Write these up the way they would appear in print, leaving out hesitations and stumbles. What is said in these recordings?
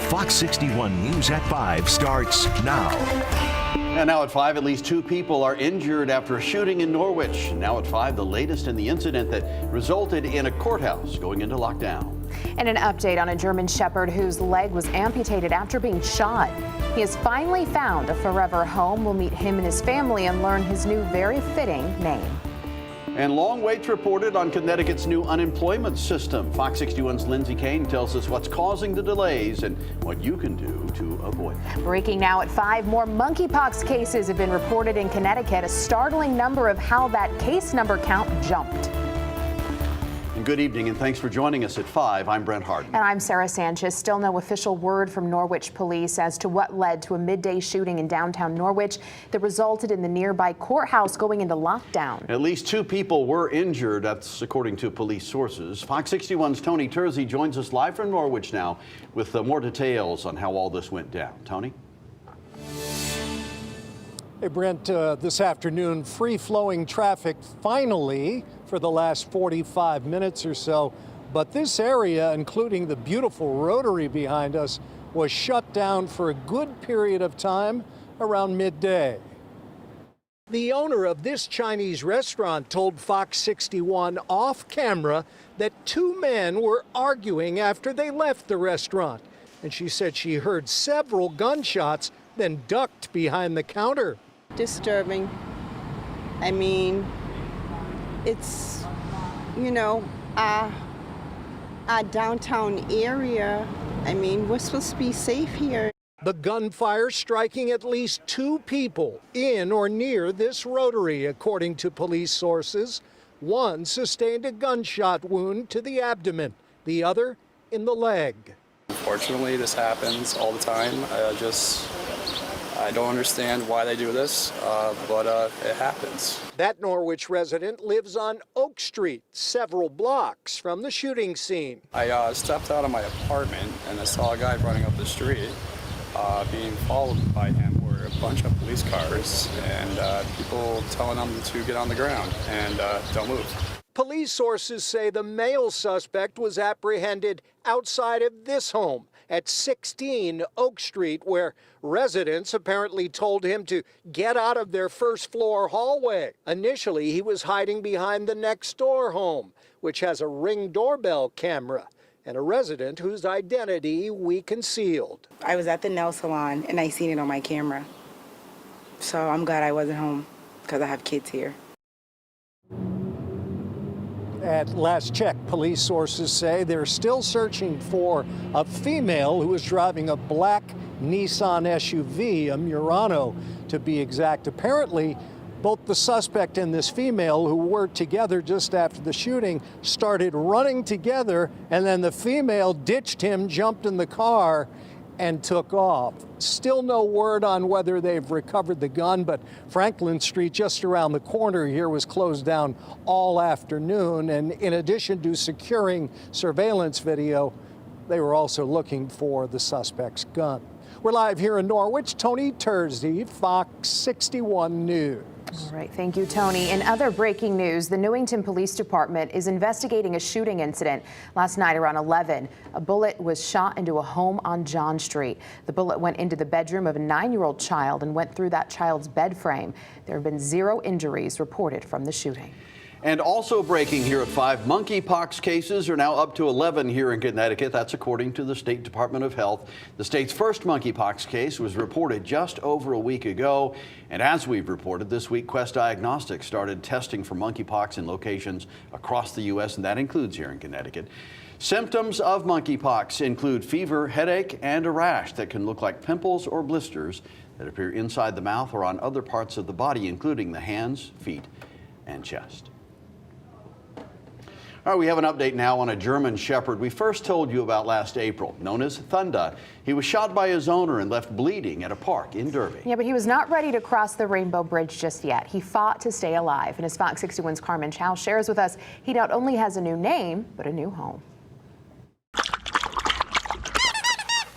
Fox 61 News at 5 starts now. And now at 5, at least 2 people are injured after a shooting in Norwich. Now at 5, the latest in the incident that resulted in a courthouse going into lockdown. And an update on a German Shepherd whose leg was amputated after being shot. He has finally found a forever home. We'll meet him and his family and learn his new very fitting name. And long waits reported on Connecticut's new unemployment system. Fox 61's Lindsay Kane tells us what's causing the delays and what you can do to avoid them. Breaking now at 5, more monkeypox cases have been reported in Connecticut. A startling number of how that case number count jumped. And good evening, and thanks for joining us at 5. I'm Brent Harden. And I'm Sarah Sanchez. Still no official word from Norwich police as to what led to a midday shooting in downtown Norwich that resulted in the nearby courthouse going into lockdown. At least 2 people were injured. That's according to police sources. Fox 61's Tony Tersey joins us live from Norwich now with more details on how all this went down. Tony? Hey, Brent, this afternoon, free-flowing traffic finally for the last 45 minutes or so. But this area, including the beautiful rotary behind us, was shut down for a good period of time around midday. The owner of this Chinese restaurant told Fox 61 off camera that 2 men were arguing after they left the restaurant. And she said she heard several gunshots, then ducked behind the counter. Disturbing. I mean, it's, our downtown area. I mean, we're supposed to be safe here. The gunfire striking at least 2 people in or near this rotary, according to police sources. One sustained a gunshot wound to the abdomen, the other in the leg. Unfortunately, this happens all the time. I don't understand why they do this, but it happens. That Norwich resident lives on Oak Street, several blocks from the shooting scene. I stepped out of my apartment and I saw a guy running up the street. Being followed by him were a bunch of police cars and people telling him to get on the ground and don't move. Police sources say the male suspect was apprehended outside of this home at 16 Oak Street, where residents apparently told him to get out of their first-floor hallway. Initially, he was hiding behind the next-door home, which has a Ring doorbell camera, and a resident whose identity we concealed. I was at the nail salon, and I seen it on my camera. So I'm glad I wasn't home, because I have kids here. At last check, police sources say they're still searching for a female who was driving a black Nissan SUV, a Murano to be exact. Apparently, both the suspect and this female, who were together just after the shooting, started running together, and then the female ditched him, jumped in the car, and took off. Still no word on whether they've recovered the gun, but Franklin Street, just around the corner here, was closed down all afternoon. And in addition to securing surveillance video, they were also looking for the suspect's gun. We're live here in Norwich. Tony Tersey, Fox 61 News. All right, thank you, Tony. In other breaking news, the Newington Police Department is investigating a shooting incident. Last night around 11, a bullet was shot into a home on John Street. The bullet went into the bedroom of a 9-year-old child and went through that child's bed frame. There have been 0 injuries reported from the shooting. And also breaking here at 5, monkeypox cases are now up to 11 here in Connecticut. That's according to the State Department of Health. The state's first monkeypox case was reported just over a week ago. And as we've reported this week, Quest Diagnostics started testing for monkeypox in locations across the U.S., and that includes here in Connecticut. Symptoms of monkeypox include fever, headache, and a rash that can look like pimples or blisters that appear inside the mouth or on other parts of the body, including the hands, feet, and chest. All right, we have an update now on a German Shepherd we first told you about last April, known as Thunder. He was shot by his owner and left bleeding at a park in Derby. Yeah, but he was not ready to cross the Rainbow Bridge just yet. He fought to stay alive. And as Fox 61's Carmen Chow shares with us, he not only has a new name, but a new home.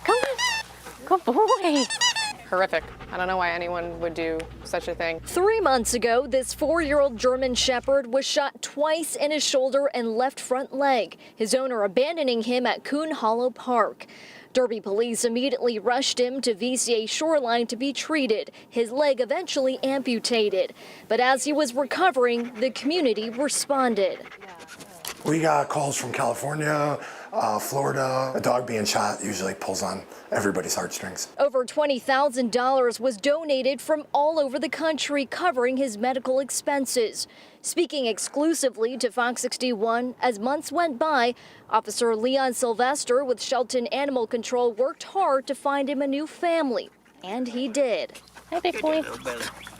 Come on. Good boy. Horrific. I don't know why anyone would do such a thing. 3 months ago, this 4-year-old German Shepherd was shot twice in his shoulder and left front leg, his owner abandoning him at Coon Hollow Park. Derby police immediately rushed him to VCA Shoreline to be treated, his leg eventually amputated. But as he was recovering, the community responded. We got calls from California, Florida. A dog being shot usually pulls on everybody's heartstrings. Over $20,000 was donated from all over the country, covering his medical expenses. Speaking exclusively to Fox 61, as months went by, Officer Leon Sylvester with Shelton Animal Control worked hard to find him a new family. And he did. Hi, big boy.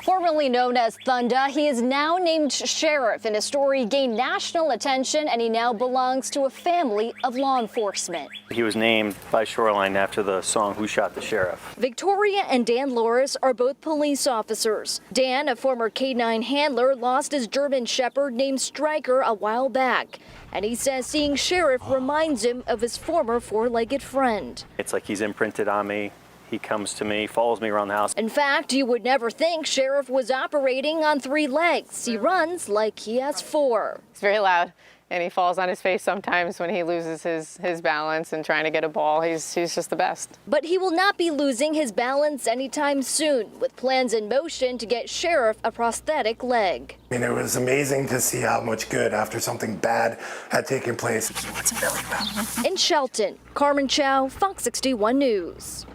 Formerly known as Thunder, he is now named sheriff, and his story gained national attention, and he now belongs to a family of law enforcement. He was named by Shoreline after the song Who Shot the Sheriff. Victoria and Dan Loris are both police officers. Dan, a former K-9 handler, lost his German Shepherd named Stryker a while back. And he says seeing Sheriff reminds him of his former four-legged friend. It's like he's imprinted on me. He comes to me, follows me around the house. In fact, you would never think Sheriff was operating on 3 legs. He runs like he has 4. It's very loud, and he falls on his face sometimes when he loses his balance and trying to get a ball. He's just the best. But he will not be losing his balance anytime soon, with plans in motion to get Sheriff a prosthetic leg. I mean, it was amazing to see how much good after something bad had taken place. In Shelton, Carmen Chow, Fox 61 News.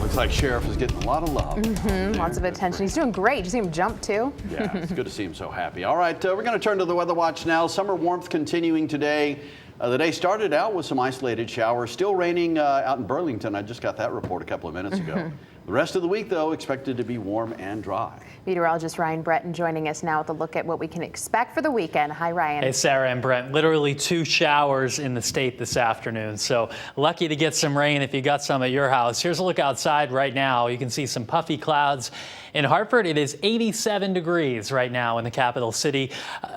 Looks like Sheriff is getting a lot of love. Lots of attention. He's doing great. Did you see him jump too? Yeah, it's good to see him so happy. All right, we're going to turn to the weather watch now. Summer warmth continuing today. The day started out with some isolated showers. Still raining out in Burlington. I just got that report a couple of minutes ago. The rest of the week, though, expected to be warm and dry. Meteorologist Ryan Breton joining us now with a look at what we can expect for the weekend. Hi, Ryan. Hey, Sarah and Brent. Literally 2 showers in the state this afternoon. So lucky to get some rain if you got some at your house. Here's a look outside right now. You can see some puffy clouds. In Hartford, it is 87 degrees right now in the capital city.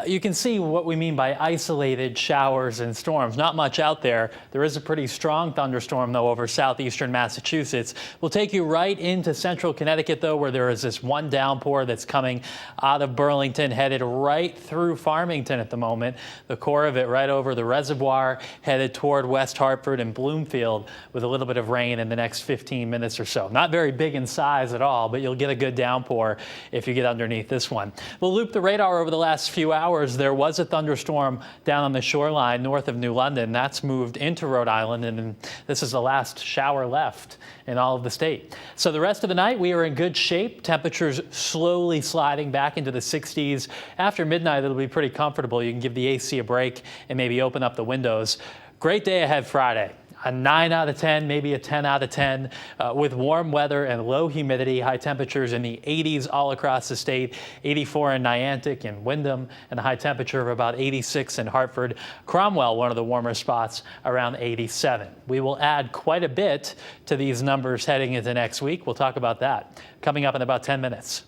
You can see what we mean by isolated showers and storms. Not much out there. There is a pretty strong thunderstorm, though, over southeastern Massachusetts. We'll take you right into central Connecticut, though, where there is this one downpour that's coming out of Burlington, headed right through Farmington at the moment. The core of it right over the reservoir, headed toward West Hartford and Bloomfield, with a little bit of rain in the next 15 minutes or so. Not very big in size at all, but you'll get a good downpour if you get underneath this one. We'll loop the radar over the last few hours. There was a thunderstorm down on the shoreline north of New London. That's moved into Rhode Island, and this is the last shower left in all of the state. So the rest of the night, we are in good shape. Temperatures slowly sliding back into the 60s. After midnight, it'll be pretty comfortable. You can give the AC a break and maybe open up the windows. Great day ahead Friday. A 9 out of 10, maybe a 10 out of 10, with warm weather and low humidity, high temperatures in the 80s all across the state, 84 in Niantic and Windham, and a high temperature of about 86 in Hartford. Cromwell, one of the warmer spots, around 87. We will add quite a bit to these numbers heading into next week. We'll talk about that coming up in about 10 minutes.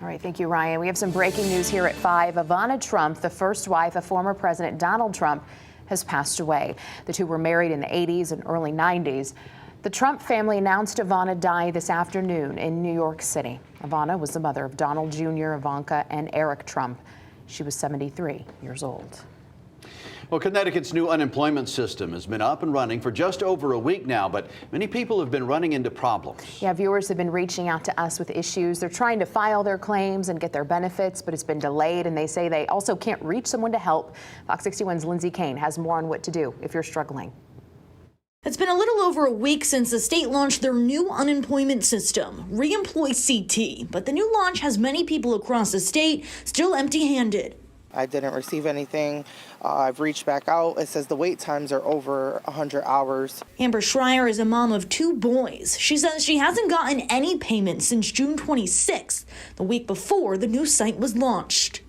All right, thank you, Ryan. We have some breaking news here at 5. Ivana Trump, the first wife of former President Donald Trump, has passed away. The two were married in the 80s and early 90s. The Trump family announced Ivana died this afternoon in New York City. Ivana was the mother of Donald Jr., Ivanka, and Eric Trump. She was 73 years old. Well, Connecticut's new unemployment system has been up and running for just over a week now, but many people have been running into problems. Yeah, viewers have been reaching out to us with issues. They're trying to file their claims and get their benefits, but it's been delayed, and they say they also can't reach someone to help. Fox 61's Lindsay Kane has more on what to do if you're struggling. It's been a little over a week since the state launched their new unemployment system, Reemploy CT, but the new launch has many people across the state still empty-handed. I didn't receive anything. I've reached back out. It says the wait times are over 100 hours. Amber Schreier is a mom of 2 boys. She says she hasn't gotten any payment since June 26th, the week before the new site was launched.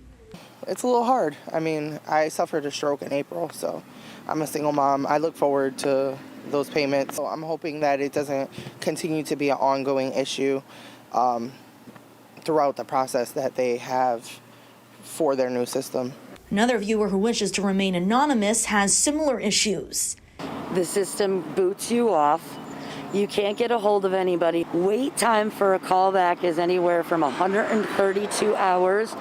It's a little hard. I mean, I suffered a stroke in April, so I'm a single mom. I look forward to those payments. So I'm hoping that it doesn't continue to be an ongoing issue throughout the process that they have for their new system. Another viewer who wishes to remain anonymous has similar issues. The system boots you off. You can't get a hold of anybody. Wait time for a callback is anywhere from 132 hours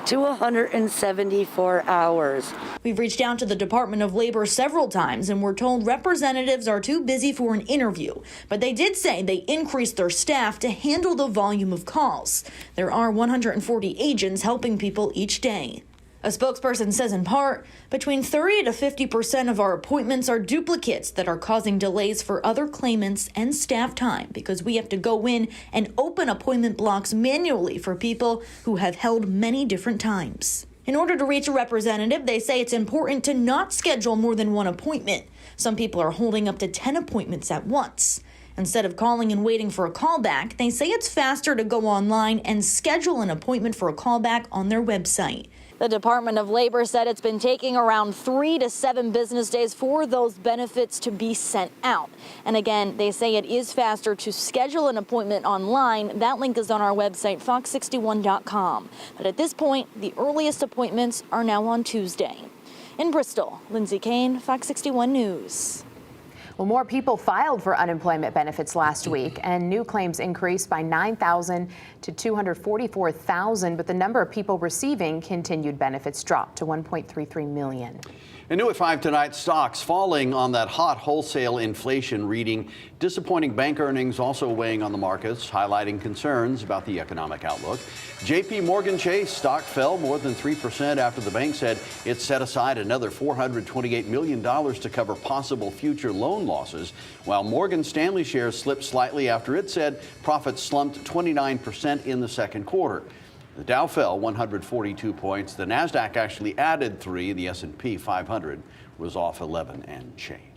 to 174 hours. We've reached out to the Department of Labor several times and we're told representatives are too busy for an interview. But they did say they increased their staff to handle the volume of calls. There are 140 agents helping people each day. A spokesperson says in part, between 30 to 50% of our appointments are duplicates that are causing delays for other claimants and staff time because we have to go in and open appointment blocks manually for people who have held many different times. In order to reach a representative, they say it's important to not schedule more than one appointment. Some people are holding up to 10 appointments at once. Instead of calling and waiting for a callback, they say it's faster to go online and schedule an appointment for a callback on their website. The Department of Labor said it's been taking around 3 to 7 business days for those benefits to be sent out. And again, they say it is faster to schedule an appointment online. That link is on our website, fox61.com. But at this point, the earliest appointments are now on Tuesday. In Bristol, Lindsay Kane, Fox 61 News. Well, more people filed for unemployment benefits last week, and new claims increased by 9,000 to 244,000, but the number of people receiving continued benefits dropped to 1.33 million. And new at 5 tonight, stocks falling on that hot wholesale inflation reading. Disappointing bank earnings also weighing on the markets, highlighting concerns about the economic outlook. JP Morgan Chase stock fell more than 3% after the bank said it set aside another $428 million to cover possible future loan losses, while Morgan Stanley shares slipped slightly after it said profits slumped 29% in the second quarter. The Dow fell 142 points. The Nasdaq actually added 3. The S&P 500 was off 11 and change.